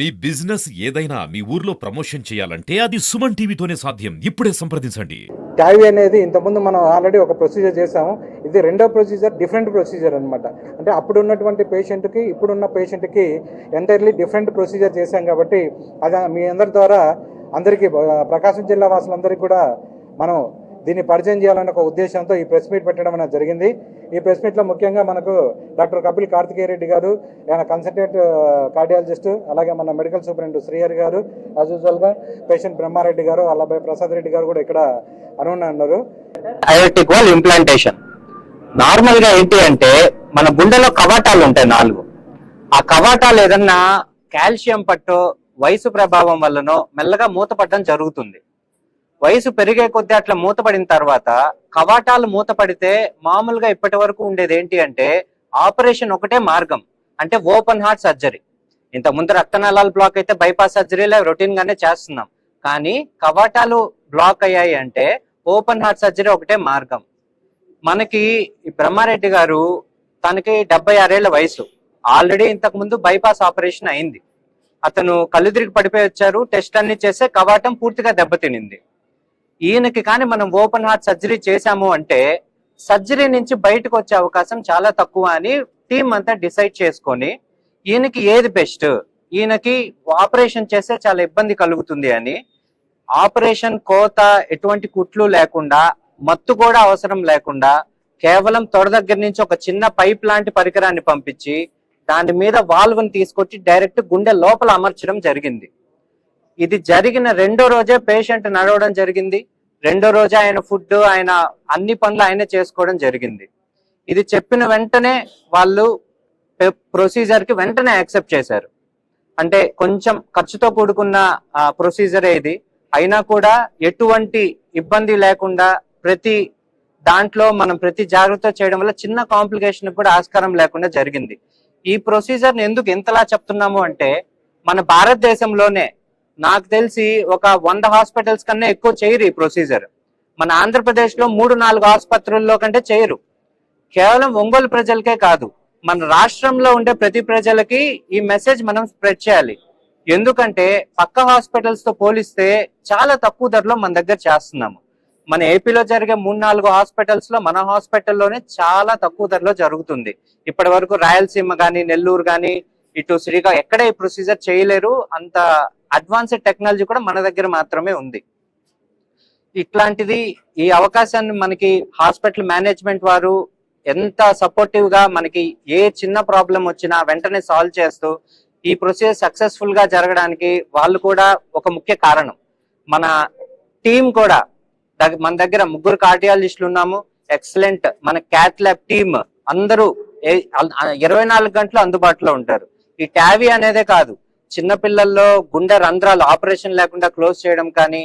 మీ business ఏదైనా మీ ఊర్లో promotion చేయాలంటే అది సుమన్ టీవీతోనే సాధ్యం. ఇప్పుడే సంప్రదించండి. ట్యావీ అనేది ఇంతకుముందు మనం ఆల్రెడీ ఒక ప్రొసీజర్ చేసాము. ఇది రెండో ప్రొసీజర్, డిఫరెంట్ ప్రొసీజర్ అనమాట. అంటే అప్పుడు ఉన్నటువంటి పేషెంట్కి ఇప్పుడున్న పేషెంట్కి ఎంటైర్లీ డిఫరెంట్ ప్రొసీజర్ చేశాం కాబట్టి అది మీ అందరి ద్వారా అందరికీ ప్రకాశం జిల్లా వాసులందరికీ కూడా మనం దీన్ని పరిచయం చేయాలన్న ఒక ఉద్దేశంతో ఈ ప్రెస్ మీట్ పెట్టడం అనేది జరిగింది. ఈ ప్రెస్ మీట్లో ముఖ్యంగా మనకు డాక్టర్ కపిల్ కార్తికేయ రెడ్డి గారు, ఆయన కన్సల్టెంట్ కార్డియాలజిస్ట్, అలాగే మన మెడికల్ సూపరింటెండెంట్ శ్రీహరి గారు, యాజ్ యూజువల్గా పేషెంట్ బ్రహ్మారెడ్డి గారు, అలాగే ప్రసాద్ రెడ్డి గారు కూడా ఇక్కడ అనుకుని ఉన్నారు. అయోటిక్ వాల్ ఇంప్లాంటేషన్ నార్మల్ గా ఏంటి అంటే మన గుండెలో కవాటాలు ఉంటాయి 4. ఆ కవాటాలు ఏదన్నా కాల్షియం పట్టో వయసు ప్రభావం వల్లనో మెల్లగా మూతపడడం జరుగుతుంది. వయసు పెరిగే కొద్దీ అట్లా మూతపడిన తర్వాత కవాటాలు మూతపడితే మామూలుగా ఇప్పటి వరకు ఉండేది ఏంటి అంటే ఆపరేషన్ ఒకటే మార్గం, అంటే ఓపెన్ హార్ట్ సర్జరీ. ఇంత ముందు రక్తనాళాలు బ్లాక్ అయితే బైపాస్ సర్జరీలో రొటీన్ గానే చేస్తున్నాం. కానీ కవాటాలు బ్లాక్ అయ్యాయి అంటే ఓపెన్ హార్ట్ సర్జరీ ఒకటే మార్గం. మనకి బ్రహ్మారెడ్డి గారు, తనకి 76 ఏళ్ల వయసు, ఆల్రెడీ ఇంతకు ముందు బైపాస్ ఆపరేషన్ అయింది. అతను కళ్ళు తిరిగి పడిపోయి వచ్చారు. టెస్ట్ అన్ని చేస్తే కవాటం పూర్తిగా దెబ్బతినింది. ఈయనకి కానీ మనం ఓపెన్ హార్ట్ సర్జరీ చేశాము అంటే సర్జరీ నుంచి బయటకు వచ్చే అవకాశం చాలా తక్కువ అని టీం అంతా డిసైడ్ చేసుకొని ఈయనకి ఏది బెస్ట్, ఈయనకి ఆపరేషన్ చేస్తే చాలా ఇబ్బంది కలుగుతుంది అని ఆపరేషన్ కోత ఎటువంటి కుట్లు లేకుండా, మత్తు కూడా అవసరం లేకుండా కేవలం తొడ దగ్గర నుంచి ఒక చిన్న పైప్ లాంటి పరికరాన్ని పంపించి దాని మీద వాల్వ్ని తీసుకొచ్చి డైరెక్ట్ గుండె లోపల అమర్చడం జరిగింది. ఇది జరిగిన రెండో రోజే పేషెంట్ నడవడం జరిగింది. రెండో రోజే ఆయన ఫుడ్, ఆయన అన్ని పనులు ఆయన చేసుకోవడం జరిగింది. ఇది చెప్పిన వెంటనే వాళ్ళు ప్రొసీజర్ కి వెంటనే యాక్సెప్ట్ చేశారు. అంటే కొంచెం ఖర్చుతో కూడుకున్న ప్రొసీజరే ఇది, అయినా కూడా ఎటువంటి ఇబ్బంది లేకుండా ప్రతి దాంట్లో మనం ప్రతి జాగ్రత్త చేయడం వల్ల చిన్న కాంప్లికేషన్ కూడా ఆస్కారం లేకుండా జరిగింది. ఈ ప్రొసీజర్ ఎందుకు ఎంతలా చెప్తున్నాము అంటే మన భారతదేశంలోనే నాకు తెలిసి ఒక 100 హాస్పిటల్స్ కన్నా ఎక్కువ చేయరు ఈ ప్రొసీజర్. మన ఆంధ్రప్రదేశ్ లో 3-4 ఆసుపత్రుల్లో కంటే చేయరు. కేవలం ఒంగోలు ప్రజలకే కాదు, మన రాష్ట్రంలో ఉండే ప్రతి ప్రజలకి ఈ మెసేజ్ మనం స్ప్రెడ్ చేయాలి. ఎందుకంటే పక్క హాస్పిటల్స్ తో పోలిస్తే చాలా తక్కువ ధరలో మన దగ్గర చేస్తున్నాము. మన ఏపీలో జరిగే 3-4 హాస్పిటల్స్ లో మన హాస్పిటల్లోనే చాలా తక్కువ ధరలో జరుగుతుంది. ఇప్పటి వరకు రాయలసీమ గాని, నెల్లూరు గాని, ఇటు శ్రీకాకుళం ఎక్కడ ఈ ప్రొసీజర్ చేయలేరు. అంత అడ్వాన్స్డ్ టెక్నాలజీ కూడా మన దగ్గర మాత్రమే ఉంది. ఇట్లాంటిది ఈ అవకాశాన్ని మనకి హాస్పిటల్ మేనేజ్మెంట్ వారు ఎంత సపోర్టివ్ గా మనకి ఏ చిన్న ప్రాబ్లం వచ్చినా వెంటనే సాల్వ్ చేస్తూ ఈ ప్రొసీజర్ సక్సెస్ఫుల్ గా జరగడానికి వాళ్ళు కూడా ఒక ముఖ్య కారణం. మన టీం కూడా మన దగ్గర 3 కార్డియాలజిస్టులు ఉన్నాము. ఎక్సలెంట్ మన క్యాట్ ల్యాబ్ టీమ్ అందరూ 24 గంటలు అందుబాటులో ఉంటారు. ఈ ట్యావీ అనేదే కాదు, చిన్నపిల్లల్లో గుండె రంధ్రాలు ఆపరేషన్ లేకుండా క్లోజ్ చేయడం కానీ,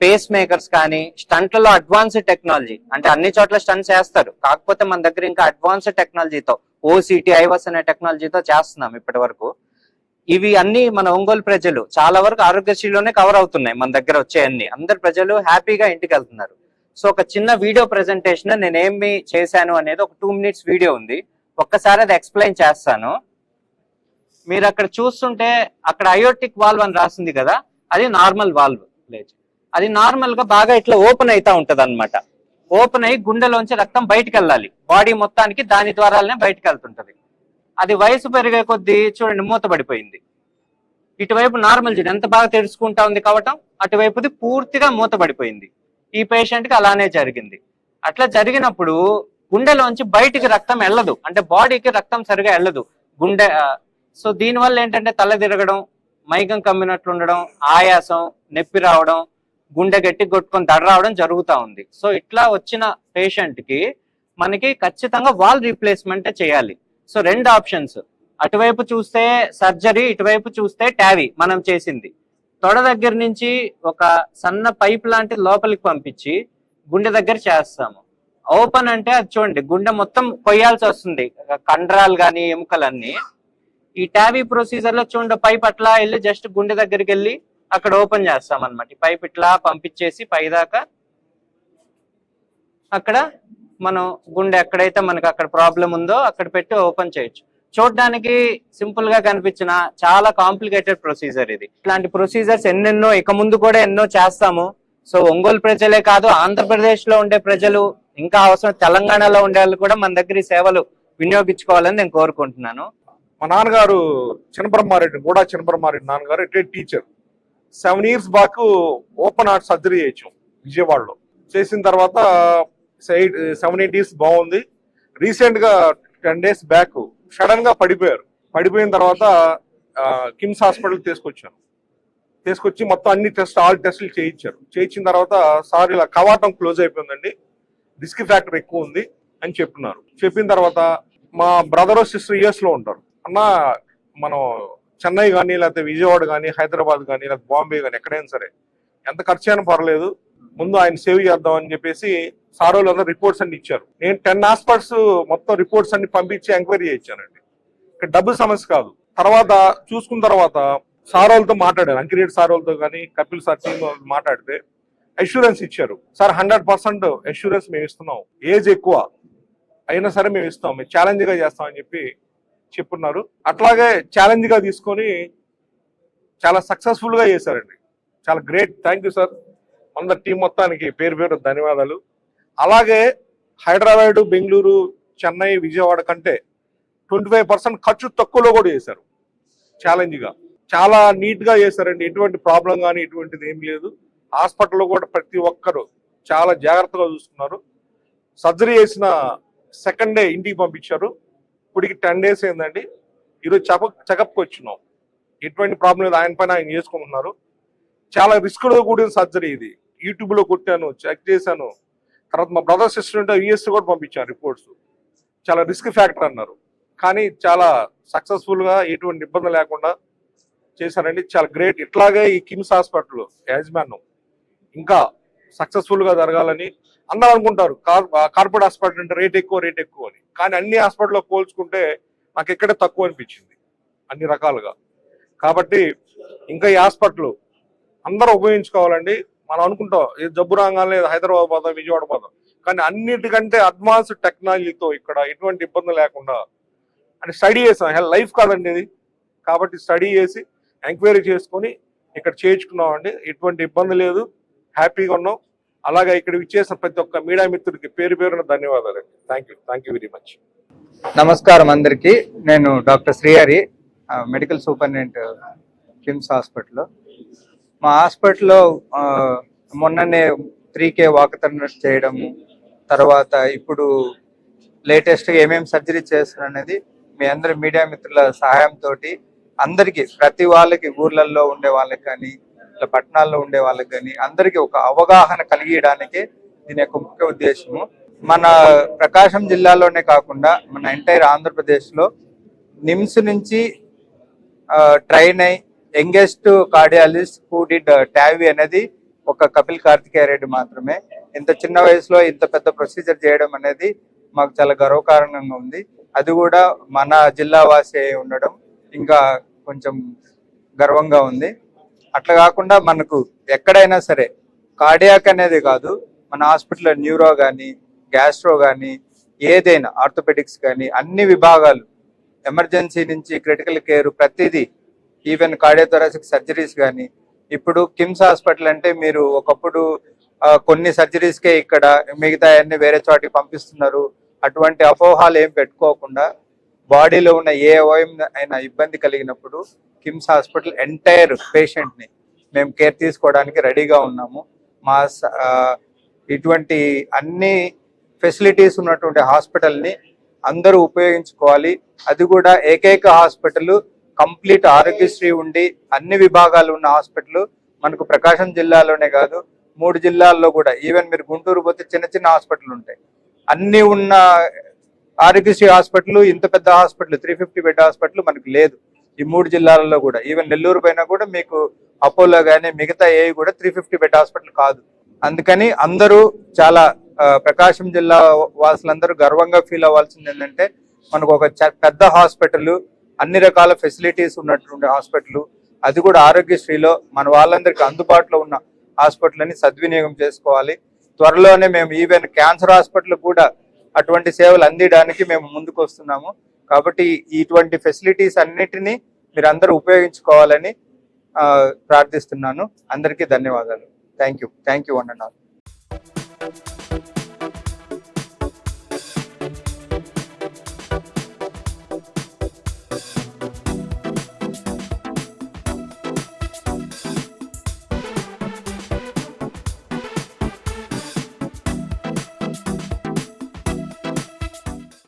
పేస్ మేకర్స్ కానీ, స్టంట్లలో అడ్వాన్స్డ్ టెక్నాలజీ, అంటే అన్ని చోట్ల స్టంట్స్ చేస్తారు, కాకపోతే మన దగ్గర ఇంకా అడ్వాన్స్డ్ టెక్నాలజీతో ఓసిటీ ఐవస్ అనే టెక్నాలజీతో చేస్తున్నాం ఇప్పటి వరకు. ఇవి అన్ని మన ఒంగోలు ప్రజలు చాలా వరకు ఆరోగ్యశ్రీలోనే కవర్ అవుతున్నాయి. మన దగ్గర వచ్చే అన్ని అందరు ప్రజలు హ్యాపీగా ఇంటికి వెళ్తున్నారు. సో ఒక చిన్న వీడియో ప్రెజెంటేషన్ నేనేమి చేశాను అనేది ఒక 2 minutes వీడియో ఉంది, ఒక్కసారి అది ఎక్స్ప్లెయిన్ చేస్తాను. మీరు అక్కడ చూస్తుంటే అక్కడ అయోటిక్ వాల్వ్ అని రాసింది కదా, అది నార్మల్ వాల్వ్. అది నార్మల్ గా బాగా ఇట్లా ఓపెన్ అవుతా ఉంటది అనమాట. ఓపెన్ అయ్యి గుండెలోంచి రక్తం బయటకు వెళ్ళాలి, బాడీ మొత్తానికి దాని ద్వారానే బయటకు వెళ్తుంటది. అది వయసు పెరిగే కొద్దీ చూడండి మూతపడిపోయింది. ఇటువైపు నార్మల్ జీన్ ఎంత బాగా తెలుసుకుంటా ఉంది కావటం, అటువైపుది పూర్తిగా మూతపడిపోయింది. ఈ పేషెంట్ కి అలానే జరిగింది. అట్లా జరిగినప్పుడు గుండెలోంచి బయటికి రక్తం వెళ్ళదు, అంటే బాడీకి రక్తం సరిగా వెళ్ళదు గుండె. సో దీనివల్ల ఏంటంటే తల తిరగడం, మైకం కమ్మినట్లు ఉండడం, ఆయాసం, నొప్పి రావడం, గుండె గట్టి కొట్టుకొని దడ రావడం జరుగుతూ ఉంది. సో ఇట్లా వచ్చిన పేషెంట్ కి మనకి ఖచ్చితంగా వాల్ రీప్లేస్మెంట్ చేయాలి. సో 2 ఆప్షన్స్, అటువైపు చూస్తే సర్జరీ, ఇటువైపు చూస్తే ట్యావీ మనం చేసింది. తొడ దగ్గర నుంచి ఒక సన్న పైప్ లాంటి లోపలికి పంపించి గుండె దగ్గర చేస్తాము. ఓపెన్ అంటే అది చూడండి గుండె మొత్తం కొయ్యాల్సి వస్తుంది, కండరాలు కానీ ఎముకలన్నీ. ఈ ట్యావీ ప్రొసీజర్ లో చూడండి పైప్ అట్లా వెళ్ళి జస్ట్ గుండె దగ్గరికి వెళ్ళి అక్కడ ఓపెన్ చేస్తాం అనమాట. ఈ పైప్ ఇట్లా పంపించేసి పైదాకా అక్కడ మనం గుండె ఎక్కడైతే మనకు అక్కడ ప్రాబ్లం ఉందో అక్కడ పెట్టి ఓపెన్ చేయొచ్చు. చూడడానికి సింపుల్ గా కనిపించిన చాలా కాంప్లికేటెడ్ ప్రొసీజర్ ఇది. ఇట్లాంటి ప్రొసీజర్స్ ఎన్నెన్నో ఇక ముందు కూడా ఎన్నో చేస్తాము. సో ఒంగోలు ప్రజలే కాదు, ఆంధ్రప్రదేశ్ లో ఉండే ప్రజలు, ఇంకా అవసరం తెలంగాణలో ఉండే వాళ్ళు కూడా మన దగ్గర ఈ సేవలు వినియోగించుకోవాలని నేను కోరుకుంటున్నాను. మా నాన్నగారు గూడా చిన్నబ్రహ్మారెడ్డి నాన్నగారు retired teacher. 7 years back open heart surgery చేయించాం విజయవాడలో. చేసిన తర్వాత 7-8 years బాగుంది. రీసెంట్ గా 10 days బ్యాక్ సడన్ గా పడిపోయారు. పడిపోయిన తర్వాత కిమ్స్ హాస్పిటల్ తీసుకొచ్చి మొత్తం అన్ని ఆల్ టెస్టులు చేయించారు. చేయించిన తర్వాత సార్ ఇలా కవాటం క్లోజ్ అయిపోయిందండి, రిస్క్ ఫ్యాక్టర్ ఎక్కువ ఉంది అని చెప్తున్నారు. చెప్పిన తర్వాత మా బ్రదర్ సిస్టర్ US లో ఉంటారు. అన్న మనం చెన్నై కానీ లేకపోతే విజయవాడ కానీ హైదరాబాద్ కానీ లేకపోతే బాంబే కానీ ఎక్కడైనా సరే ఎంత ఖర్చు అయినా పర్లేదు, ముందు ఆయన సేవ్ చేద్దాం అని చెప్పేసి సార్ వాళ్ళందరూ రిపోర్ట్స్ అన్ని ఇచ్చారు. నేను 10 హాస్పిటల్స్ మొత్తం రిపోర్ట్స్ అన్ని పంపించి ఎంక్వైరీ చేయించానండి. ఇక్కడ డబ్బు సమస్య కాదు. తర్వాత చూసుకున్న తర్వాత సార్ వాళ్ళతో మాట్లాడాను, అంకిరెడ్డి సార్ వాళ్ళతో కానీ కపిల్ సార్ టీం మాట్లాడితే అష్యూరెన్స్ ఇచ్చారు. సార్ 100% అష్యూరెన్స్ మేము ఇస్తున్నాం, ఏజ్ ఎక్కువ అయినా సరే మేము ఇస్తాం, మేము ఛాలెంజ్ గా చేస్తామని చెప్పి చెప్పున్నారు. అట్లాగే ఛాలెంజ్ గా తీసుకొని చాలా సక్సెస్ఫుల్ గా చేశారండి. చాలా గ్రేట్. Thank you sir. మన టీం మొత్తానికి పేరు పేరు ధన్యవాదాలు. అలాగే హైదరాబాద్, బెంగళూరు, చెన్నై, విజయవాడ కంటే 25% ఖర్చు తక్కువలో కూడా చేశారు. ఛాలెంజ్ గా చాలా నీట్ గా చేశారండి. ఎటువంటి ప్రాబ్లం కానీ ఎటువంటిది ఏం లేదు. హాస్పిటల్లో కూడా ప్రతి ఒక్కరు చాలా జాగ్రత్తగా చూసుకున్నారు. సర్జరీ చేసిన సెకండ్ డే ఇంటికి పంపించారు. ఇప్పటికి 10 days అయిందండి. ఈరోజు చెకప్కి వచ్చినాం. ఎటువంటి ప్రాబ్లం లేదు, ఆయన పైన ఆయన చేసుకుంటున్నారు. చాలా రిస్క్తో కూడిన సర్జరీ ఇది. యూట్యూబ్లో కొట్టాను, చెక్ చేశాను. తర్వాత మా బ్రదర్ సిస్టర్ ఉంటే US కూడా పంపించాను రిపోర్ట్స్. చాలా రిస్క్ ఫ్యాక్టర్ అన్నారు, కానీ చాలా సక్సెస్ఫుల్గా ఎటువంటి ఇబ్బంది లేకుండా చేశారండి. చాలా గ్రేట్. ఇట్లాగే ఈ కిమ్స్ హాస్పిటల్ యాజమాన్యం ఇంకా సక్సెస్ఫుల్గా జరగాలని అందరూ అనుకుంటారు. కార్పొరేట్ హాస్పిటల్ అంటే రేట్ ఎక్కువ అని, కానీ అన్ని హాస్పిటల్లో పోల్చుకుంటే నాకు ఎక్కడే తక్కువ అనిపించింది అన్ని రకాలుగా. కాబట్టి ఇంకా ఈ హాస్పిటల్ అందరూ ఉపయోగించుకోవాలండి. మనం అనుకుంటాం ఏ జబ్బు రాగానే హైదరాబాద్ పోదాం, విజయవాడ పోదాం, కానీ అన్నిటికంటే అడ్వాన్స్డ్ టెక్నాలజీతో ఇక్కడ ఎటువంటి ఇబ్బంది లేకుండా అంటే స్టడీ చేసాం. లైఫ్ కాదండి ఇది. కాబట్టి స్టడీ చేసి ఎంక్వైరీ చేసుకొని ఇక్కడ చేయించుకున్నామండి. ఎటువంటి ఇబ్బంది లేదు, హ్యాపీగా ఉన్నాం. అలాగే ఇక్కడ ఇచ్చేసిన ప్రతి ఒక్క మీడియా మిత్రుడికి పేరు పేరున ధన్యవాదాలు. Thank you very much. నమస్కారం అందరికీ. నేను doctor Srihari, medical superintendent KIMS హాస్పిటల్లో. మా హాస్పిటల్లో మొన్ననే 3K వాకథాన్ చేయడము, తర్వాత ఇప్పుడు లేటెస్ట్గా ఏమేమి సర్జరీ చేస్తారు అనేది మీ అందరి మీడియా మిత్రుల సహాయంతో అందరికీ, ప్రతి వాళ్ళకి, ఊర్లలో ఉండే వాళ్ళకి కానీ ఇట్లా పట్టణాల్లో ఉండే వాళ్ళకి కానీ అందరికీ ఒక అవగాహన కలిగించడానికే దీని యొక్క ముఖ్య ఉద్దేశము. మన ప్రకాశం జిల్లాలోనే కాకుండా మన ఎంటైర్ ఆంధ్రప్రదేశ్లో నిమ్స్ నుంచి ట్రైన్ అయి youngest cardiologist who did Tavy అనేది ఒక కపిల్ కార్తికేయ రెడ్డి మాత్రమే. ఇంత చిన్న వయసులో ఇంత పెద్ద ప్రొసీజర్ చేయడం అనేది మాకు చాలా గర్వకారణంగా ఉంది. అది కూడా మన జిల్లా వాసి అయి ఉండడం ఇంకా కొంచెం గర్వంగా ఉంది. అట్లా కాకుండా మనకు ఎక్కడైనా సరే కార్డియాక్ అనేది కాదు, మన హాస్పిటల్లో న్యూరో కానీ, గ్యాస్ట్రో కానీ, ఏదైనా ఆర్థోపెడిక్స్ కానీ అన్ని విభాగాలు, ఎమర్జెన్సీ నుంచి క్రిటికల్ కేర్ ప్రతిదీ, ఈవెన్ కార్డియోథొరాసిక్ సర్జరీస్ కానీ. ఇప్పుడు కిమ్స్ హాస్పిటల్ అంటే మీరు ఒకప్పుడు కొన్ని సర్జరీస్కే ఇక్కడ, మిగతా అన్ని వేరే చోటికి పంపిస్తున్నారు, అటువంటి అపోహాలు ఏం పెట్టుకోకుండా బాడీలో ఉన్న ఏ అవయం అయినా ఇబ్బంది కలిగినప్పుడు కిమ్స్ హాస్పిటల్ ఎంటైర్ పేషెంట్ని మేము కేర్ తీసుకోవడానికి రెడీగా ఉన్నాము. మా ఇటువంటి అన్ని ఫెసిలిటీస్ ఉన్నటువంటి హాస్పిటల్ని అందరూ ఉపయోగించుకోవాలి. అది కూడా ఏకైక హాస్పిటల్, కంప్లీట్ ఆరోగ్యశ్రీ ఉండి అన్ని విభాగాలు ఉన్న హాస్పిటల్ మనకు ప్రకాశం జిల్లాలోనే కాదు 3 జిల్లాల్లో కూడా. ఈవెన్ మీరు గుంటూరు పోతే చిన్న చిన్న హాస్పిటల్ ఉంటాయి. అన్ని ఉన్న ఆరోగ్యశ్రీ హాస్పిటల్, ఇంత పెద్ద హాస్పిటల్ 350 బెడ్ హాస్పిటల్ మనకు లేదు ఈ 3 జిల్లాలలో కూడా. ఈవెన్ నెల్లూరు పైన కూడా మీకు అపోలో కానీ మిగతా ఏవి కూడా 350 బెడ్ హాస్పిటల్ కాదు. అందుకని అందరూ చాలా ప్రకాశం జిల్లా వాసులందరూ గర్వంగా ఫీల్ అవ్వాల్సింది ఏంటంటే మనకు ఒక పెద్ద హాస్పిటల్, అన్ని రకాల ఫెసిలిటీస్ ఉన్నటువంటి హాస్పిటల్, అది కూడా ఆరోగ్యశ్రీలో మన వాళ్ళందరికీ అందుబాటులో ఉన్న హాస్పిటల్ అని సద్వినియోగం చేసుకోవాలి. త్వరలోనే మేము ఈవెన్ క్యాన్సర్ హాస్పిటల్ కూడా అటువంటి సేవలు అందించడానికి మేము ముందుకు వస్తున్నాము. కాబట్టి ఇటువంటి ఫెసిలిటీస్ అన్నిటినీ మీరు అందరూ ఉపయోగించుకోవాలని ప్రార్థిస్తున్నాను. అందరికీ ధన్యవాదాలు. Thank you one and all.